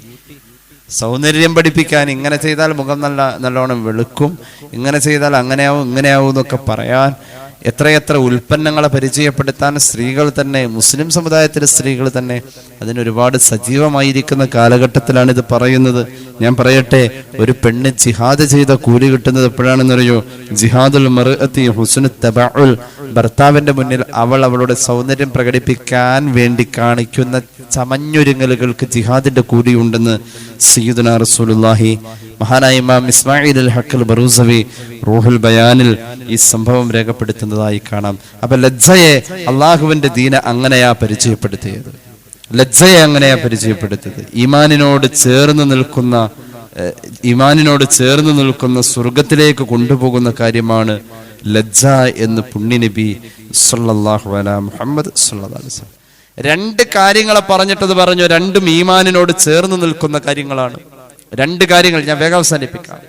B: സൗന്ദര്യം പഠിപ്പിക്കാൻ. ഇങ്ങനെ ചെയ്താൽ മുഖം നല്ലോണം വെളുക്കും, ഇങ്ങനെ ചെയ്താൽ അങ്ങനെയാവും ഇങ്ങനെയാവും എന്നൊക്കെ പറയാൻ എത്രയെത്ര ഉൽപ്പന്നങ്ങളെ പരിചയപ്പെടുത്താൻ സ്ത്രീകൾ തന്നെ, മുസ്ലിം സമുദായത്തിലെ സ്ത്രീകൾ തന്നെ അതിനൊരുപാട് സജീവമായിരിക്കുന്ന കാലഘട്ടത്തിലാണ് ഇത് പറയുന്നത്. ഞാൻ പറയട്ടെ, ഒരു പെണ്ണ് ജിഹാദ് ചെയ്ത കൂലി കിട്ടുന്നത് എപ്പോഴാണെന്നറിയോ? ജിഹാദുൽ മർഅത്തി ഹുസ്നു തബഉൽ, ഭർത്താവിന്റെ മുന്നിൽ അവൾ അവളുടെ സൗന്ദര്യം പ്രകടിപ്പിക്കാൻ വേണ്ടി കാണിക്കുന്ന ചമഞ്ഞൊരുങ്ങലുകൾക്ക് ജിഹാദിന്റെ കൂലിയുണ്ടെന്ന് സയ്യിദുനാ റസൂലുള്ളാഹി മഹാനായ ഇമാം ഇസ്മായിൽ അൽ ഹഖൽ ബറൂസവി റൂഹുൽ ബയാനിൽ ഈ സംഭവം രേഖപ്പെടുത്തുന്നതായി കാണാം. അപ്പൊ ലജ്ജയെ അള്ളാഹുവിന്റെ ദീന അങ്ങനെയാ പരിചയപ്പെടുത്തിയത്. ഈമാനിനോട് ചേർന്ന് നിൽക്കുന്ന സ്വർഗത്തിലേക്ക് കൊണ്ടുപോകുന്ന കാര്യമാണ് ലജ്ജ എന്ന് പുണ്യനബി സല്ലല്ലാഹു അലൈഹി മുഹമ്മദ് സല്ലല്ലാഹു അലൈഹി വസല്ലം 2 കാര്യങ്ങളെ പറഞ്ഞിട്ടത് പറഞ്ഞു. രണ്ടും ഈമാനിനോട് ചേർന്ന് നിൽക്കുന്ന കാര്യങ്ങളാണ്. 2 കാര്യങ്ങൾ ഞാൻ വേഗം അവസാനിപ്പിക്കാം.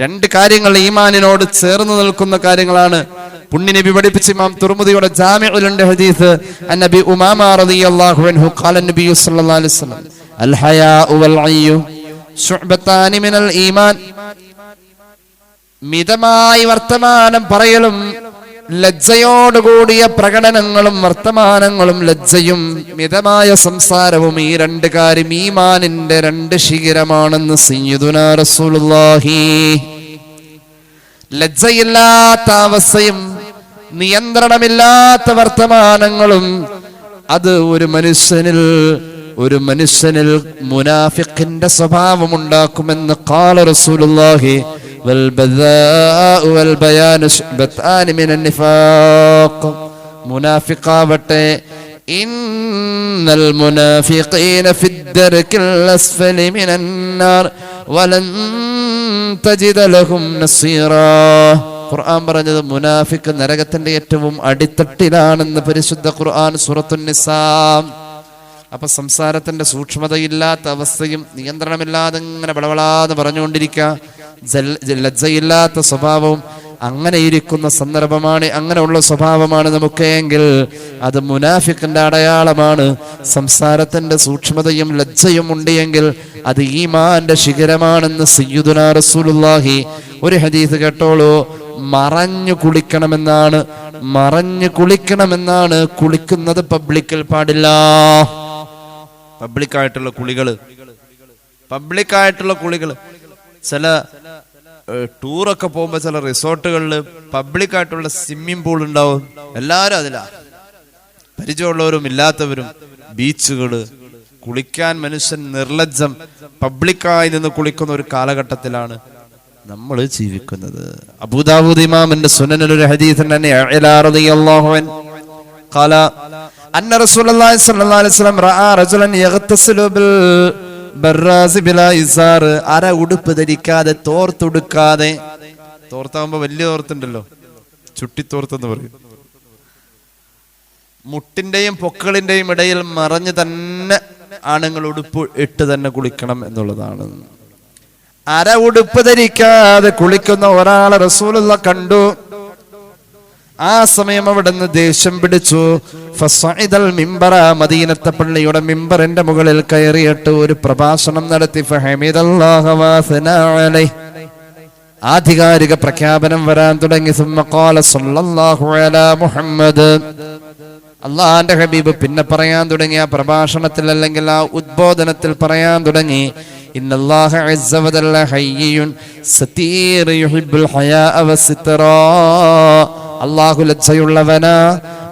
B: രണ്ട് കാര്യങ്ങൾ ഈമാനിനോട് ചേർന്ന് നിൽക്കുന്ന കാര്യങ്ങളാണ്. പുണ്യനബി പഠിപ്പിച്ച ഇമാം തുർമുദിയുടെ ജാമിഉലുണ്ട് ഹദീസ് അന്നബി ഉമാമ റളിയല്ലാഹു അൻഹു ഖാല നബി സല്ലല്ലാഹു അലൈഹി വസല്ലം അൽ ഹയാഉ വൽ അയ്യു ശുഅബതാനി മിനൽ ഈമാൻ. മിതമായി വർത്തമാനം പറയലും ലജ്ജയോടുകൂടിയ പ്രകടനങ്ങളും വർത്തമാനങ്ങളും ലജ്ജയും മിതമായ സംസാരവും ഈ രണ്ട് കാര്യം ഈമാനിന്റെ രണ്ട് ശിഖരമാണെന്ന് സയ്യിദുനാ റസൂലുള്ളാഹി. ലജ്ജയില്ലാത്ത അവസ്ഥയും നിയന്ത്രണമില്ലാത്ത വർത്തമാനങ്ങളും അത് ഒരു മനുഷ്യനിൽ മുനാഫിഖിന്റെ സ്വഭാവം ഉണ്ടാക്കുമെന്ന് ഖാല റസൂലുള്ളാഹി. മുനാഫിഖാവട്ടെ ഇന്നൽ മുനാഫിഖീന ഫിദ്ദർകിൽ അസ്ഫലി മിനന്നാർ വലൻ തജിദ ലഹും നസീറാ. ഖുർആൻ പറഞ്ഞത് മുനാഫിഖ് നരകത്തിന്റെ ഏറ്റവും അടിത്തട്ടിലാണെന്ന് പരിശുദ്ധ ഖുർആൻ സൂറത്തുൻ നിസാ. അപ്പൊ സംസാരത്തിന്റെ സൂക്ഷ്മതയില്ലാത്ത അവസ്ഥയും നിയന്ത്രണമില്ലാതെ ഇങ്ങനെ ബളബളാന്ന് പറഞ്ഞുകൊണ്ടിരിക്കുക, ലജ്ജയില്ലാത്ത സ്വഭാവവും അങ്ങനെ ഇരിക്കുന്ന സന്ദർഭമാണ്, അങ്ങനെയുള്ള സ്വഭാവമാണ് നമുക്കെങ്കിൽ അത് മുനാഫിഖിന്റെ അടയാളമാണ്. സംസാരത്തിന്റെ സൂക്ഷ്മതയും ലജ്ജയും ഉണ്ടെങ്കിൽ അത് ഈമാന്റെ ശിഖരമാണെന്ന് സയ്യിദുനാ റസൂലുള്ളാഹി. ഒരു ഹദീസ് കേട്ടോളൂ, മറഞ്ഞു കുളിക്കണമെന്നാണ്. കുളിക്കുന്നത് പബ്ലിക്കിൽ പാടില്ല. പബ്ലിക്കായിട്ടുള്ള കുളികള് ചില ടൂറൊക്കെ പോകുമ്പോ ചില റിസോർട്ടുകളിൽ പബ്ലിക്കായിട്ടുള്ള സ്വിമ്മിംഗ് പൂൾ ഉണ്ടാവും. എല്ലാരും അതിലാ, പരിചയമുള്ളവരും ഇല്ലാത്തവരും. ബീച്ചുകള് കുളിക്കാൻ മനുഷ്യൻ നിർലജ്ജം പബ്ലിക്കായി നിന്ന് കുളിക്കുന്ന ഒരു കാലഘട്ടത്തിലാണ് നമ്മൾ ജീവിക്കുന്നത്. അബൂദാവൂദ് ഇമാമിന്റെ സുനനിൽ ഒരു ഹദീസ് തന്നെ ഖാല അന്ന റസൂലുള്ളാഹി സ്വല്ലല്ലാഹു അലൈഹി വസല്ലം റഅ റജുലൻ യഗ്തസിലു ബിൽ ബറാസി ബിലാ ഇസാർ. അര ഉടുപ്പ് ധരിക്കാതെ, തോർത്തുടുക്കാതെ. തോർത്താകുമ്പോ വലിയ തോർത്തുണ്ടല്ലോ, ചുട്ടിത്തോർത്തെന്ന് പറയും. മുട്ടിന്റെയും പൊക്കളിന്റെയും ഇടയിൽ മറഞ്ഞു തന്നെ ആണുങ്ങൾ ഉടുപ്പ് ഇട്ട് തന്നെ കുളിക്കണം എന്നുള്ളതാണ്. അര ഉടുപ്പ് ധരിക്കാതെ കുളിക്കുന്ന ഒരാളെ റസൂലുള്ളാഹി കണ്ടു. ആ സമയം അവിടുന്ന് ദേഷ്യം പിടിച്ചു. ഫസഇദൽ മിംബറ, മദീനത്തെ പള്ളിയുടെ മിംബറിന്റെ മുകളിൽ കയറിയിട്ട് ഒരു പ്രഭാഷണം നടത്തി. ഫഹമിദല്ലാഹ വസനാ അലൈഹി, ആധികാരിക പ്രഖ്യാപനം വരാൻ തുടങ്ങി. സുമ്മ ഖാല സല്ലല്ലാഹു അലാ മുഹമ്മദ്, അള്ളാന്റെ ഹബീബ് പിന്നെ പറയാൻ തുടങ്ങി. ആ പ്രഭാഷണത്തിൽ അല്ലെങ്കിൽ ആ ഉദ്ബോധനത്തിൽ പറയാൻ തുടങ്ങി, ഇന്നല്ലാഹ അസ്സ വജല്ല ഹയ്യിയുൻ സതീർ യുഹിബ്ബുൽ ഹയാഅ വസ്സിത്റാ. അല്ലാഹു ലജ്ജയുള്ളവനാ,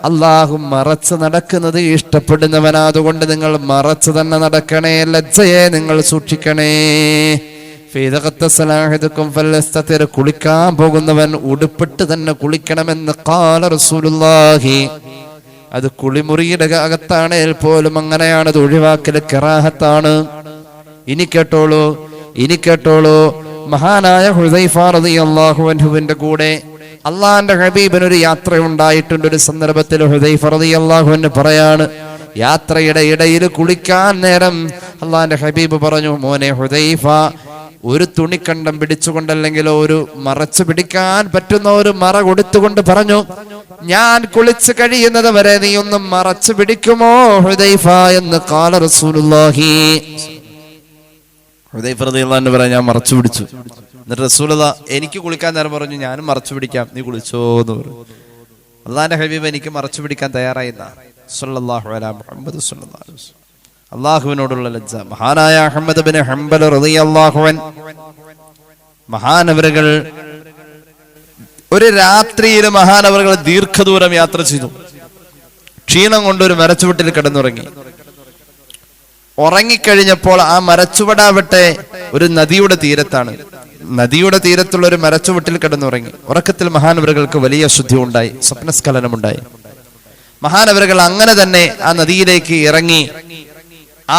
B: അല്ലാഹു മറച്ച് നടക്കുന്നത് ഇഷ്ടപ്പെടുന്നവനാ. അതുകൊണ്ട് നിങ്ങൾ മറച്ച് തന്നെ നടക്കണേ, ലജ്ജയെ നിങ്ങൾ സൂക്ഷിക്കണേ. കുളിക്കാൻ പോകുന്നവൻ ഉടുപ്പിട്ട് തന്നെ കുളിക്കണമെന്ന് ഖാല റസൂലുള്ളാഹി. അത് കുളിമുറിയുടെ അകത്താണേൽ പോലും അങ്ങനെയാണ്. അത് ഒഴിവാക്കൽ കറാഹത്താണ്. ഇനി കേട്ടോളൂ, മഹാനായ ഹുദൈഫ റളിയല്ലാഹു അൻഹുവിന്റെ കൂടെ അള്ളാന്റെ ഹബീബിന് ഒരു യാത്ര ഉണ്ടായിട്ടുണ്ട്. ഒരു സന്ദർഭത്തിൽ ഹുദൈഫ റളിയല്ലാഹു അൻഹു പറയാണ്, യാത്രയുടെ ഇടയിൽ കുളിക്കാൻ നേരം അള്ളാന്റെ ഹബീബ് പറഞ്ഞു, മോനെ ഹുദൈഫ, ഒരു തുണിക്കണ്ടം പിടിച്ചുകൊണ്ടല്ലെങ്കിൽ ഒരു മറച്ചു പിടിക്കാൻ പറ്റുന്ന ഒരു മറ കൊടുത്തുകൊണ്ട് പറഞ്ഞു, ഞാൻ കുളിച്ചു കഴിയുന്നത് വരെ നീ ഒന്ന് മറച്ചു പിടിക്കുമോ ഹുദൈഫ എന്ന് ഖാല റസൂലുള്ളാഹി. ഹുദൈഫ റളിയല്ലാഹു അൻഹു പറഞ്ഞു, ഞാൻ മറച്ചു പിടിച്ചു. എന്നിട്ട് റസൂലുള്ളാഹി എനിക്ക് കുളിക്കാൻ നേരം പറഞ്ഞു, ഞാനും മറച്ചു പിടിക്കാം, നീ കുളിച്ചോ എന്ന് പറഞ്ഞു. അള്ളാന്റെ ഹബീബ് എനിക്ക് മറച്ചു പിടിക്കാൻ തയ്യാറായില്ല. സല്ലല്ലാഹു അലാ മുഹമ്മദ് സല്ലല്ലാഹു അലൈഹി വസല്ലം. അള്ളാഹുവിനോടുള്ള ലജ്ജ. മഹാനായ അഹ്മദ് ബിൻ ഹംബൽ റളിയല്ലാഹു അൻഹു മഹാനവറുകൾ ഒരു രാത്രിയിൽ മഹാനവറുകൾ ദീർഘദൂരം യാത്ര ചെയ്തു. ക്ഷീണം കൊണ്ട് ഒരു മരച്ചുവട്ടിൽ കിടന്നുറങ്ങി. ഉറങ്ങിക്കഴിഞ്ഞപ്പോൾ ആ മരച്ചുവടാവട്ടെ ഒരു നദിയുടെ തീരത്താണ്. നദിയുടെ തീരത്തുള്ള ഒരു മരച്ചുവട്ടിൽ കിടന്നുറങ്ങി. ഉറക്കത്തിൽ മഹാനവറുകൾക്ക് വലിയ അശുദ്ധി ഉണ്ടായി, സ്വപ്നസ്ഖലനമുണ്ടായി. മഹാനവറുകൾ അങ്ങനെ തന്നെ ആ നദിയിലേക്ക് ഇറങ്ങി.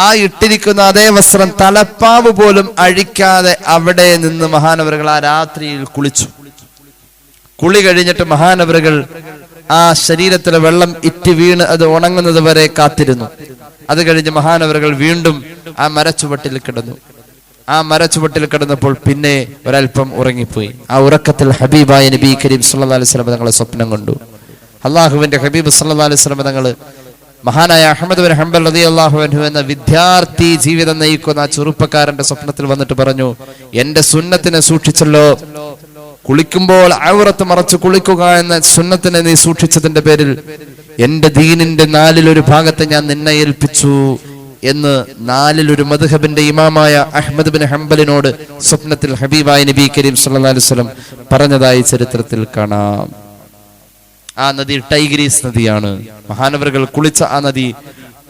B: ആ ഇട്ടിരിക്കുന്ന അതേ വസ്ത്രം, തലപ്പാവ് പോലും അഴിക്കാതെ അവിടെ നിന്ന് മഹാനവറുകൾ ആ രാത്രിയിൽ കുളിച്ചു. കുളി കഴിഞ്ഞിട്ട് മഹാനവറുകൾ ആ ശരീരത്തിലെ വെള്ളം ഇറ്റ് വീണ് അത് ഉണങ്ങുന്നത് വരെ കാത്തിരുന്നു. അത് കഴിഞ്ഞ് മഹാനവറുകൾ വീണ്ടും ആ മരച്ചുവട്ടിൽ കിടന്നു. ആ മരച്ചുവട്ടിൽ കിടന്നപ്പോൾ പിന്നെ ഒരൽപ്പം ഉറങ്ങിപ്പോയി. ആ ഉറക്കത്തിൽ ഹബീബായ നബി കരീം സല്ലല്ലാഹു അലൈഹി വസല്ലം തങ്ങളെ സ്വപ്നം കണ്ടു. അള്ളാഹുവിന്റെ ഹബീബ് സല്ലല്ലാഹു അലൈഹി വസല്ലം തങ്ങൾ മഹാനായ അഹ്മദ് ബിൻ ഹംബൽ റളിയല്ലാഹു അൻഹു എന്ന വിദ്യാർത്ഥി ജീവിതം നയിക്കുന്ന ആ ചെറുപ്പക്കാരന്റെ സ്വപ്നത്തിൽ വന്നിട്ട് പറഞ്ഞു, എന്റെ സുന്നത്തിനെ സൂക്ഷിച്ചല്ലോ, കുളിക്കുമ്പോൾ ഔറത്ത് മറച്ച് കുളിക്കുക എന്ന സുന്നത്തിനെ നീ സൂക്ഷിച്ചതിന്റെ പേരിൽ എന്റെ ദീനിന്റെ 4 ഭാഗത്തെ ഞാൻ നിന്നെ ഏൽപ്പിച്ചു എന്ന് 4 മദ്ഹബിന്റെ ഇമാമായ അഹ്മദ് ബിൻ ഹംബലിനോട് സ്വപ്നത്തിൽ ഹബീബായ നബി കരീം സല്ലല്ലാഹു അലൈഹി വസല്ലം പറഞ്ഞതായി ചരിത്രത്തിൽ കാണാം. ആ നദി ടൈഗ്രീസ് നദിയാണ്. മഹാനവറുകൾ കുളിച്ച ആ നദി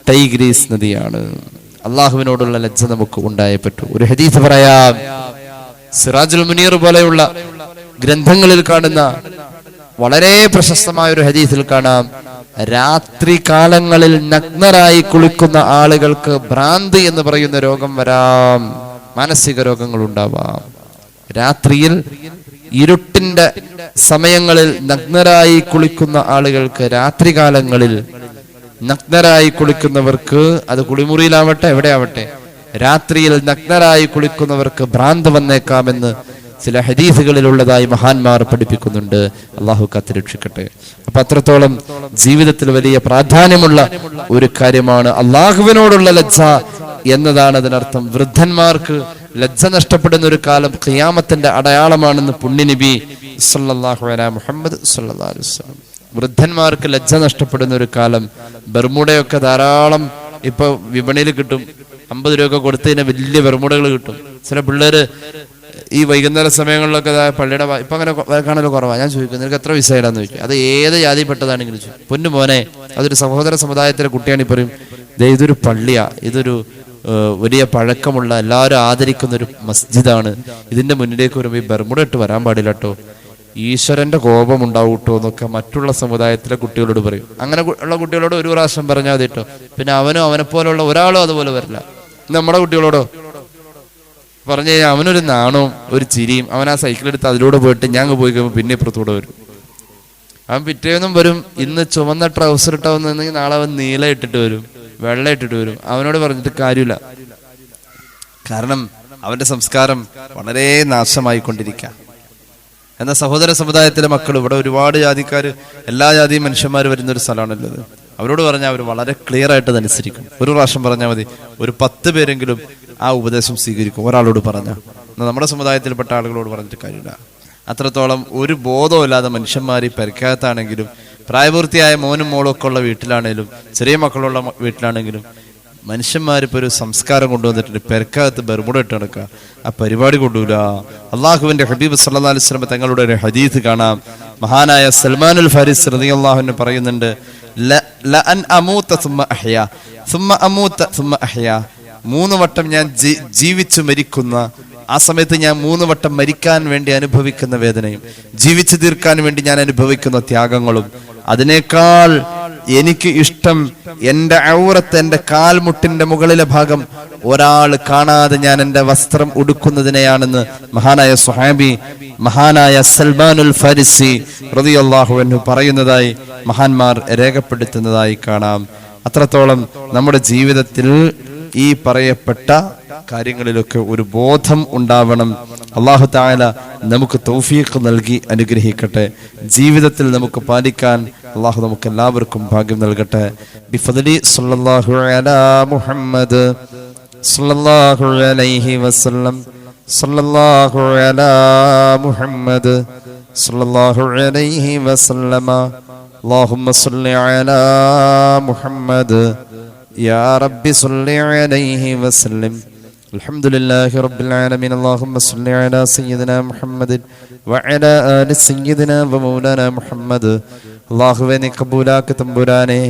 B: ടൈഗ്രീസ് നദിയാണ്. അള്ളാഹുവിനോടുള്ള ലജ്ജ നമുക്ക് ഉണ്ടായേ പറ്റൂ. ഒരു ഹദീസ് പറയാം. സിറാജുൽ മുനീർ പോലെയുള്ള ഗ്രന്ഥങ്ങളിൽ കാണുന്ന വളരെ പ്രശസ്തമായ ഒരു ഹദീസിൽ കാണാം, രാത്രി കാലങ്ങളിൽ നഗ്നരായി കുളിക്കുന്ന ആളുകൾക്ക് ഭ്രാന്തി എന്ന് പറയുന്ന രോഗം വരാം, മാനസിക രോഗങ്ങൾ ഉണ്ടാവാം. രാത്രിയിൽ ഇരുട്ടിന്റെ സമയങ്ങളിൽ നഗ്നരായി കുളിക്കുന്ന ആളുകൾക്ക്, രാത്രികാലങ്ങളിൽ നഗ്നരായി കുളിക്കുന്നവർക്ക്, അത് കുളിമുറിയിലാവട്ടെ എവിടെയാവട്ടെ, രാത്രിയിൽ നഗ്നരായി കുളിക്കുന്നവർക്ക് ഭ്രാന്ത് വന്നേക്കാമെന്ന് ചില ഹദീസുകളിലുള്ളതായി മഹാന്മാർ പഠിപ്പിക്കുന്നുണ്ട്. അള്ളാഹു കാത്തുരക്ഷിക്കട്ടെ. അപ്പൊ അത്രത്തോളം ജീവിതത്തിൽ വലിയ പ്രാധാന്യമുള്ള ഒരു കാര്യമാണ് അള്ളാഹുവിനോടുള്ള ലജ്ജ എന്നതാണ് അതിനർത്ഥം. വൃദ്ധന്മാർക്ക് ലജ്ജ നഷ്ടപ്പെടുന്ന ഒരു കാലം ഖിയാമത്തിന്റെ അടയാളമാണെന്ന് പുണ്യനബി സല്ലല്ലാഹു അലൈഹി മുഹമ്മദ് സല്ലല്ലാഹു അലൈഹി വസല്ലം. വൃദ്ധന്മാർക്ക് ലജ്ജ നഷ്ടപ്പെടുന്ന ഒരു കാലം. ബർമുഡയൊക്കെ ധാരാളം ഇപ്പൊ വിപണിയിൽ കിട്ടും. 50 രൂപ കൊടുത്ത് കഴിഞ്ഞാൽ വലിയ ബർമുഡകൾ കിട്ടും. ചില പിള്ളേര് ഈ വൈകുന്നേര സമയങ്ങളിലൊക്കെ പള്ളിയുടെ ഇപ്പൊ അങ്ങനെ കാണല് കുറവാണ്. ഞാൻ ചോദിക്കും, നിനക്ക് എത്ര വിസയിലാന്ന് ചോദിക്കും. അത് ഏത് ജാതിപ്പെട്ടതാണെങ്കിലും ചോദിക്കും. പൊന്നു മോനെ, അതൊരു സഹോദര സമുദായത്തിലെ കുട്ടിയാണ്. ഈ പറയും, ഇതൊരു പള്ളിയാ, ഇതൊരു വലിയ പഴക്കമുള്ള എല്ലാവരും ആദരിക്കുന്ന ഒരു മസ്ജിദാണ്, ഇതിന്റെ മുന്നിലേക്ക് വരുമ്പോൾ ഈ ബർമുഡ ഇട്ട് വരാൻ പാടില്ല കേട്ടോ, ഈശ്വരന്റെ കോപം ഉണ്ടാവൂട്ടോ എന്നൊക്കെ മറ്റുള്ള സമുദായത്തിലെ കുട്ടികളോട് പറയും. അങ്ങനെ ഉള്ള കുട്ടികളോട് ഒരു പ്രാവശ്യം പറഞ്ഞാൽ മതി കേട്ടോ. പിന്നെ അവനോ അവനെപ്പോലുള്ള ഒരാളോ അതുപോലെ വരില്ല. നമ്മുടെ കുട്ടികളോടോ പറഞ്ഞു കഴിഞ്ഞാൽ അവനൊരു നാണവും ഒരു ചിരിയും. അവൻ ആ സൈക്കിളെടുത്ത് അതിലൂടെ പോയിട്ട് ഞാൻ പോയി കഴിയുമ്പോൾ പിന്നെ ഇപ്പുറത്തൂടെ വരും. അവൻ പിറ്റേന്നും വരും, ഇന്ന് ചുവന്ന ട്രൗസർ ഇട്ടാവുന്നെങ്കിൽ നാളെ അവൻ നീല ഇട്ടിട്ട് വരും, വെള്ള ഇട്ടിട്ട് വരും. അവനോട് പറഞ്ഞിട്ട് കാര്യമില്ല. കാരണം അവന്റെ സംസ്കാരം വളരെ നാശമായിക്കൊണ്ടിരിക്കുക. എന്നാൽ സഹോദര സമുദായത്തിലെ മക്കൾ, ഇവിടെ ഒരുപാട് ജാതിക്കാർ, എല്ലാ ജാതി മനുഷ്യന്മാർ വരുന്നൊരു സ്ഥലമാണല്ലോ അത്. അവരോട് പറഞ്ഞാൽ അവർ വളരെ ക്ലിയർ ആയിട്ട് അതനുസരിക്കും. ഒരു പ്രാവശ്യം പറഞ്ഞാൽ മതി, ഒരു 10 പേരെങ്കിലും ആ ഉപദേശം സ്വീകരിക്കും. ഒരാളോട് പറഞ്ഞാൽ. നമ്മുടെ സമുദായത്തിൽപ്പെട്ട ആളുകളോട് പറഞ്ഞിട്ട് കാര്യമില്ല. അത്രത്തോളം ഒരു ബോധമില്ലാതെ മനുഷ്യന്മാർ ഈ പെരക്കകത്താണെങ്കിലും, പ്രായപൂർത്തിയായ മോനും മോളും ഒക്കെ ഉള്ള വീട്ടിലാണെങ്കിലും, ചെറിയ മക്കളുള്ള വീട്ടിലാണെങ്കിലും, മനുഷ്യന്മാരിപ്പോൾ ഒരു സംസ്കാരം കൊണ്ടുവന്നിട്ടുണ്ട്. പെരക്കകത്ത് ബർമുഡ ഇട്ട് നടക്കുക. ആ പരിപാടി കൊണ്ടുവരിക. അള്ളാഹുവിന്റെ ഹബീബ് സല്ലല്ലാഹു അലൈഹി വസല്ലം തങ്ങളുടെ ഒരു ഹദീസ് കാണാം. മഹാനായ സൽമാനുൽ ഫാരിസ് റളിയല്ലാഹു അൻഹു പറയുന്നുണ്ട്, ലഅൻ അമൂത സുമ്മ അഹ്യ സുമ്മ അമൂത സുമ്മ അഹ്യ. 3 വട്ടം ഞാൻ ജീവിച്ചു മരിക്കുന്ന ആ സമയത്ത് ഞാൻ 3 വട്ടം മരിക്കാൻ വേണ്ടി അനുഭവിക്കുന്ന വേദനയും ജീവിച്ചു തീർക്കാൻ വേണ്ടി ഞാൻ അനുഭവിക്കുന്ന ത്യാഗങ്ങളും, അതിനേക്കാൾ എനിക്ക് ഇഷ്ടം എന്റെ ഔറത്ത്, എന്റെ കാൽമുട്ടിന്റെ മുകളിലെ ഭാഗം ഒരാൾ കാണാതെ ഞാൻ എന്റെ വസ്ത്രം ഉടുക്കുന്നതിനെയാണെന്ന് മഹാനായ സ്വഹാബി, മഹാനായ സൽമാനുൽ ഫാരിസി റളിയല്ലാഹു അൻഹു പറയുന്നതായി മഹാന്മാർ രേഖപ്പെടുത്തുന്നതായി കാണാം. അത്രത്തോളം നമ്മുടെ ജീവിതത്തിൽ ഈ പറയപ്പെട്ട കാര്യങ്ങളിലൊക്കെ ഒരു ബോധം ഉണ്ടാവണം. അല്ലാഹു തആല നമുക്ക് തൗഫീഖ് നൽകി അനുഗ്രഹിക്കട്ടെ. ജീവിതത്തിൽ നമുക്ക് പാലിക്കാൻ അല്ലാഹു നമുക്ക് എല്ലാവർക്കും ഭാഗ്യം നൽകട്ടെ. ബിഫദ്ലി സല്ലല്ലാഹു അലാ മുഹമ്മദ് സല്ലല്ലാഹു അലൈഹി വസല്ലം സല്ലല്ലാഹു അലാ മുഹമ്മദ് സല്ലല്ലാഹു അലൈഹി വസല്ലമ അല്ലാഹുമ്മ സല്ലി അലാ മുഹമ്മദ് യാ റബ്ബി സല്ലി അലൈഹി വസല്ലം. അൽഹംദുലില്ലാഹി റബ്ബിൽ ആലമീൻ. അല്ലാഹുമ്മ സല്ലി അലാ സയ്യിദിനാ മുഹമ്മദിൻ വഅലാ ആലി സയ്യിദിനാ വമൗലാനാ മുഹമ്മദ്. അല്ലാഹുവേ, നീ കബൂലാക്ക് തമ്പുരാനെ.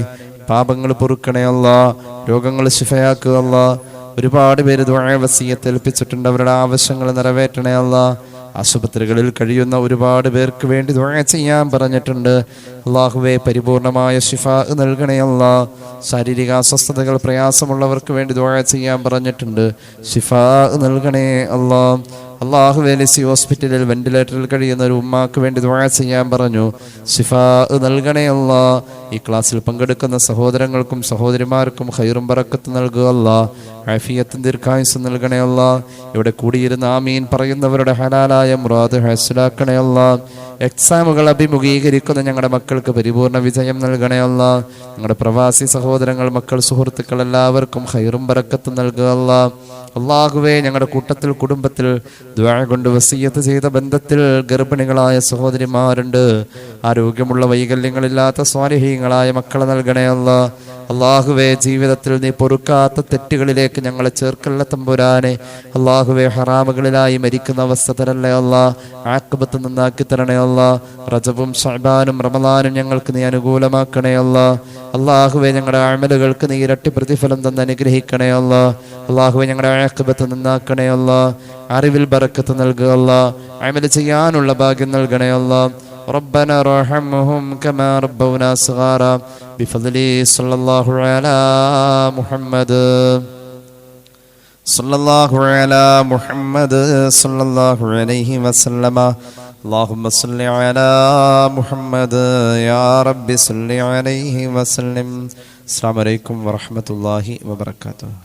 B: പാപങ്ങൾ പൊറുക്കണേ അല്ലാഹ്, രോഗങ്ങൾ ശിഫയാക്കുക അല്ലാഹ്. ഒരുപാട് പേര് ദുആ വസിയത്ത് ഏൽപ്പിച്ചിട്ടുണ്ട്, അവരുടെ ആവശ്യങ്ങൾ നിറവേറ്റണേ അല്ലാഹ്. ആശുപത്രികളിൽ കഴിയുന്ന ഒരുപാട് പേർക്ക് വേണ്ടി ദുആ ചെയ്യാൻ പറഞ്ഞിട്ടുണ്ട്. അല്ലാഹുവേ, പരിപൂർണമായ ശിഫാ നൽകണേ അല്ലാഹ്. ശാരീരിക അസ്വസ്ഥതകൾ, പ്രയാസമുള്ളവർക്ക് വേണ്ടി ദുആ ചെയ്യാൻ പറഞ്ഞിട്ടുണ്ട്. ശിഫാ നൽകണേ അല്ലാഹ്. അള്ളാഹുവേ ലിസി ഹോസ്പിറ്റലിൽ വെന്റിലേറ്ററിൽ കഴിയുന്ന ഒരു ഉമ്മാക്ക് വേണ്ടി ദുആ ചെയ്യാൻ പറഞ്ഞു. ശിഫാ നൽകണേ അല്ലാ. ഈ ക്ലാസ്സിൽ പങ്കെടുക്കുന്ന സഹോദരങ്ങൾക്കും സഹോദരിമാർക്കും ഖൈറും ബറക്കത്ത് നൽകുക അല്ലാ. ആഫിയത്തും ദീർഘായുസ്സും നൽകണേ അല്ലാ. ഇവിടെ കൂടിയിരുന്ന ആമീൻ പറയുന്നവരുടെ ഹലാലായ മുറാദ് ഹാസിലാക്കണേ അല്ലാ. എക്സാമുകൾ അഭിമുഖീകരിക്കുന്ന ഞങ്ങളുടെ മക്കൾക്ക് പരിപൂർണ വിജയം നൽകണേ അല്ലാ. ഞങ്ങളുടെ പ്രവാസി സഹോദരങ്ങൾ, മക്കൾ, സുഹൃത്തുക്കൾ എല്ലാവർക്കും ഖൈറും ബറക്കത്തും നൽകുക അല്ലാ. അള്ളാഹുവേ, ഞങ്ങളുടെ കൂട്ടത്തിൽ കുടുംബത്തിൽ ദുആ കൊണ്ട് വസിയ്യത്ത് ചെയ്ത ബന്ധത്തിൽ ഗർഭിണികളായ സഹോദരിമാരുണ്ട്. ആരോഗ്യമുള്ള വൈകല്യങ്ങളില്ലാത്ത സ്വാലിഹീങ്ങളായ മക്കളെ നൽകണേ അല്ലാ. അള്ളാഹുവേ, ജീവിതത്തിൽ നീ പൊറുക്കാത്ത തെറ്റുകളിലേക്ക് ഞങ്ങളെ ചേർക്കല്ല തമ്പുരാനെ. അള്ളാഹുവേ, ഹറാമുകളിലായി മരിക്കുന്ന അവസ്ഥ തരല്ലേ അല്ലാ. ആഖിബത്ത് നന്നാക്കി തരണേ അല്ലാ. റജബും ശഅബാനും റമളാനും ഞങ്ങൾക്ക് നീ അനുകൂലമാക്കണേ അല്ലാ. അള്ളാഹുവേ, ഞങ്ങളുടെ അമലുകൾക്ക് നീ ഇരട്ടി പ്രതിഫലം തന്ന് അനുഗ്രഹിക്കണേ അല്ലാ. അള്ളാഹുവേ, ഞങ്ങളുടെ ആഖിബത്ത് നന്നാക്കണേ അല്ലാ. അറിവിൽ ബറക്കത്ത് നൽകുക അല്ലാ. അമൽ ചെയ്യാനുള്ള ഭാഗ്യം നൽകണേ അല്ലാ. ربنا ارحمهم كما ربونا صغارا بفضل صلى الله على محمد صلى الله على محمد صلى الله عليه وسلم اللهم صل على محمد يا رب صل عليه وسلم. السلام عليكم ورحمة الله وبركاته.